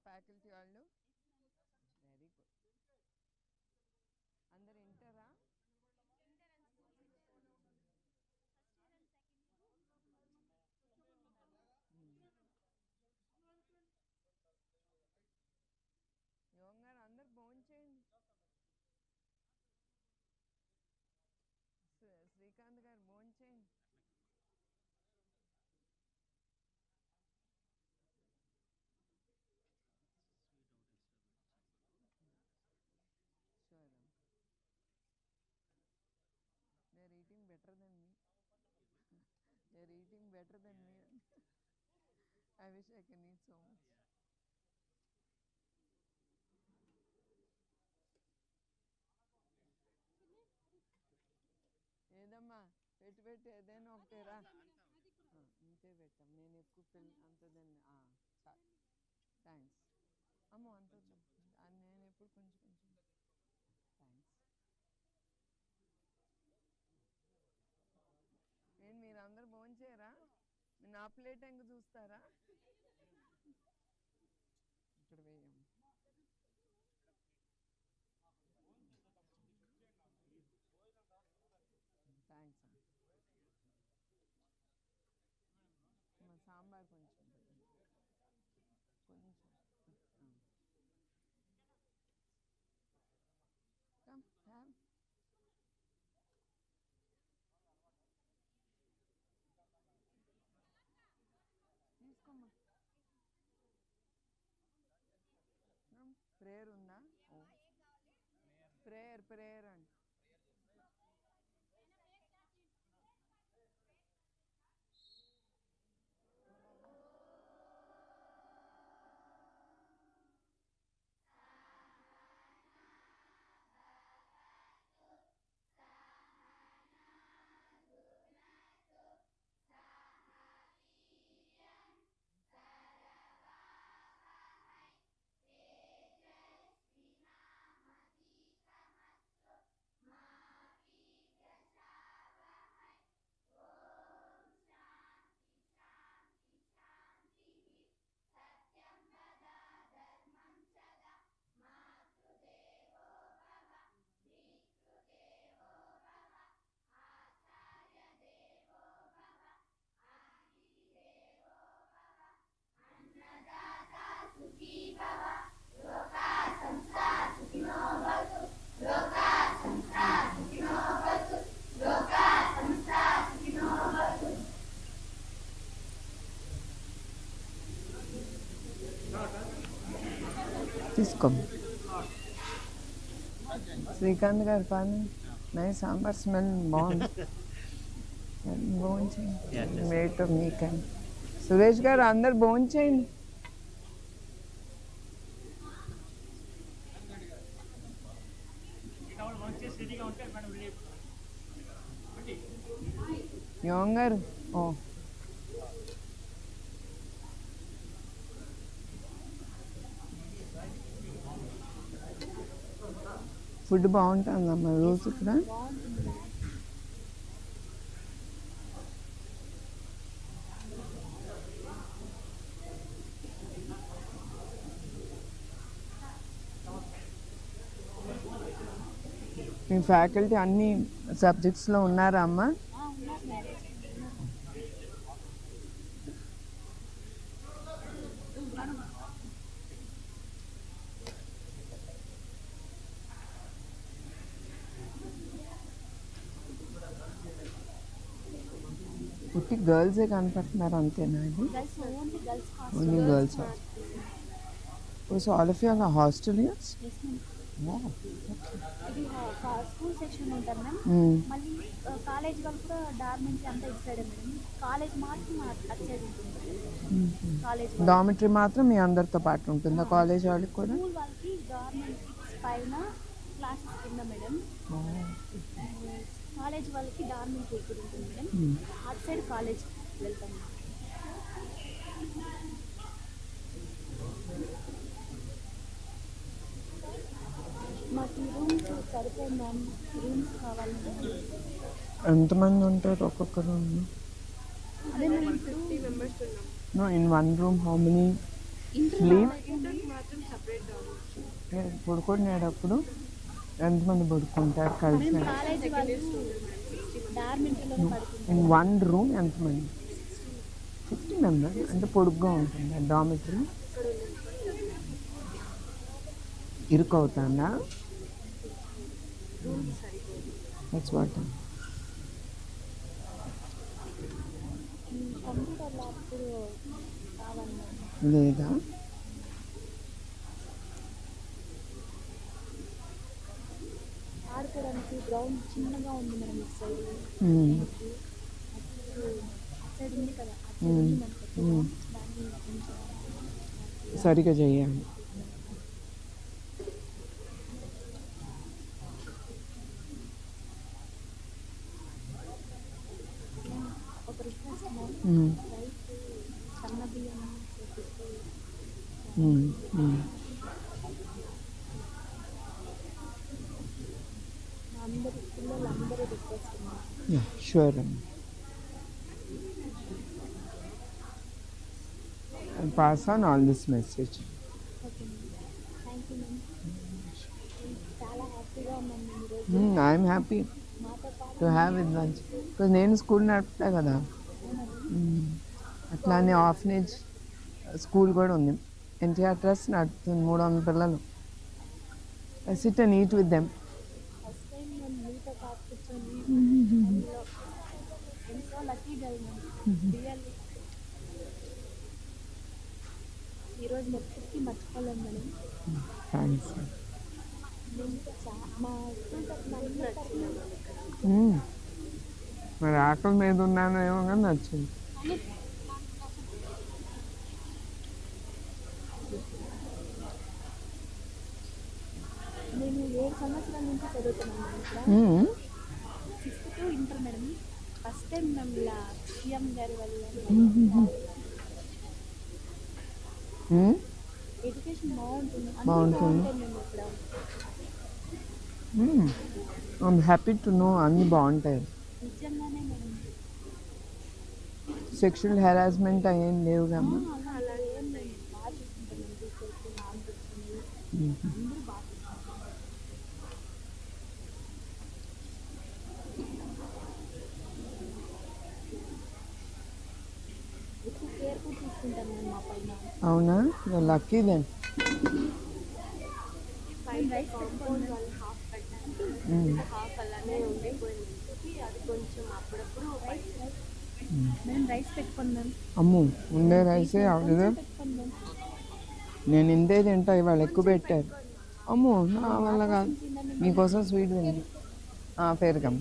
Faculty వాళ్ళు? Very good. అందరు ఇంటరా? యోగం గారు అందరు భోంచేయండి. శ్రీకాంత్ గారు భోంచేయండి. Sure. They're eating better than me. They're eating better than me. I wish I can eat so much. ఏదమ్మా పెట్టి పెట్టి ఏదైనా ఒకటేరా. ఇంతే పెట్టాం. నేను ఎక్కువ అంతదండి. థ్యాంక్స్ అమ్మో. అంత నేను ఎప్పుడు కొంచెం కొంచెం. థ్యాంక్స్. నేను మీరు అందరు భోంచేయరా? నా ప్లేట్ ఎంక చూస్తారా? ఇక్కడ వేయము. థ్యాంక్స్ అమ్మ. సాంబార్ కొంచెం కొంచెం కమ్ హ్యావ్. తీసుకోమ్మా. ప్రేయర్ ఉందా? ప్రేయర్ అండి. తీసుకో. శ్రీకాంత్ గారు పాని నై సాంబార్ స్మెల్ బాగుంది. భోంచేయండి. వెయిట్ మీకండి. సురేష్ గారు అందరు భోంచేయండి. యోగం గారు ఫుడ్ బాగుంటుందమ్మా రోజు ఇక్కడ. మీ ఫ్యాకల్టీ అన్ని సబ్జెక్ట్స్లో ఉన్నారా అమ్మా? పుట్టి గర్ల్సే కనపడుతున్నారు అంతేనా? ఇది only girls. So all of you are hostellers? ఇది స్కూల్ సెక్షన్ ఉంటారు మ్యామ్. మళ్ళీ కాలేజ్ వాళ్ళు కూడా డార్మెంటరీ అంతా ఇటు సైడ్ మేడం. కాలేజ్ మాత్రం అటు సైడ్ ఉంటుంది. కాలేజ్ డార్మెంటరీ మాత్రం మీ అందరితో పాటు ఉంటుందా? కాలేజ్ వాళ్ళకి కూడా? స్కూల్ వాళ్ళకి డార్మెంటరీ పైన క్లాసెస్ కింద మేడం. కాలేజ్ వాళ్ళకి డార్మెంటరీ ఇక్కడ ఉంటుంది మేడం. అటు సైడ్ కాలేజ్ వెళ్తాం. మాకు రూమ్స్ సరిపోయింది మ్యామ్. రూమ్స్ కావాలంటే ఎంతమంది ఉంటారు ఒక్కొక్క రూమ్? అదే మేము 50 మెంబర్స్ ఉన్నాం. No, in one room how many? Sleep పడుకునేటప్పుడు ఎంతమంది పడుకుంటారు కలిసి మేము కాలేజ్ వాళ్ళు డార్మెంటరీలోనే పడుకుంటాం. ఇన్ వన్ రూమ్ ఎంతమంది? 50 మెంబర్స్ అంటే పొడుగ్గా ఉంటుంది డామిటరీ. ఇరుకవుతుందా? That's what. కంప్యూటర్ ల్యాబ్ కావాలన్నా లేదా ఆడుకోవడానికి గ్రౌండ్ చిన్నగా ఉంది మేడం ఇటు సైడ్. అటు సైడ్ ఉంది కదా, అటు సైడ్ ఉంది మనకు. దాన్ని కొంచెం సరిగా చేయాలి. ఒక రిక్వెస్ట్ రైస్ సన్న బియ్యం చేపిస్తే అందరి పిల్లలు అందరూ రిక్వెస్ట్ ఉన్నారు. షూర్ అండి. Pass on all this message. Okay ma'am, thank you ma'am. చాలా హ్యాపీగా ఉన్నాను మేము ఈరోజు. ఐఎమ్ హ్యాపీ మాతో పాటు to have with lunch because నేను స్కూల్ నడుపుతా కదా. అట్లానే ఆర్ఫనేజ్ స్కూల్ కూడా ఉంది. ఎన్టీఆర్ ట్రస్ట్ నడుపుతుంది. 300 పిల్లలు. I SIT and eat with them. First time నేను మీతో పాటు కూర్చొని అందులో ఎంతో లక్కీ గర్ల్ మ్యామ్. రియల్లీ ఈరోజు మొత్తం మర్చిపోలేము మేడం. థ్యాంక్స్. మా స్కూల్ తరఫున మరి ఆకలి మీద ఉన్నాను ఏమో కానీ నచ్చింది. నేను 7 సంవత్సరాల నుంచి చదువుతున్నాను ఇక్కడ. 6th to inter madam. First time మేము ఇలా సీఎం గారి వల్ల ఎడ్యుకేషన్ బాగుంటుంది. అన్నీ బాగుంటుంది. బాగుంటాయి మేము ఇక్కడ. ఐఎమ్ హ్యాపీ టు నో అన్నీ బాగుంటాయి. నిజంగానే మేడం. సెక్షువల్ హెరాస్మెంట్ అయ్యేం లేవు కమ్మా. అలా ఏం లేదు. బాగా చూసుకుంటాం మేము టీచర్స్, నాన్ టీచర్స్ అందరూ బాగా చూసుకుంటాం. ఎక్కువ కేర్ కూడా తీసుకుంటాం మేము మా పైన. అవునా? Lucky then. రైస్ కాంపౌండ్ వాళ్ళు హాఫ్ పెట్టాను, హాఫ్ అలానే ఉండిపోయింది. అది కొంచెం అప్పుడప్పుడు మేము రైస్ పెట్టుకున్నాం. అమ్ము ఉండే రైసే అవలేదు. పెట్టుకున్నాం. నేను ఇంతే తింటా, ఇవాళ ఎక్కువ పెట్టారు. అమ్ము నా వల్ల కాదు. మీకోసం స్వీట్ తింది. పేరుకమ్మ.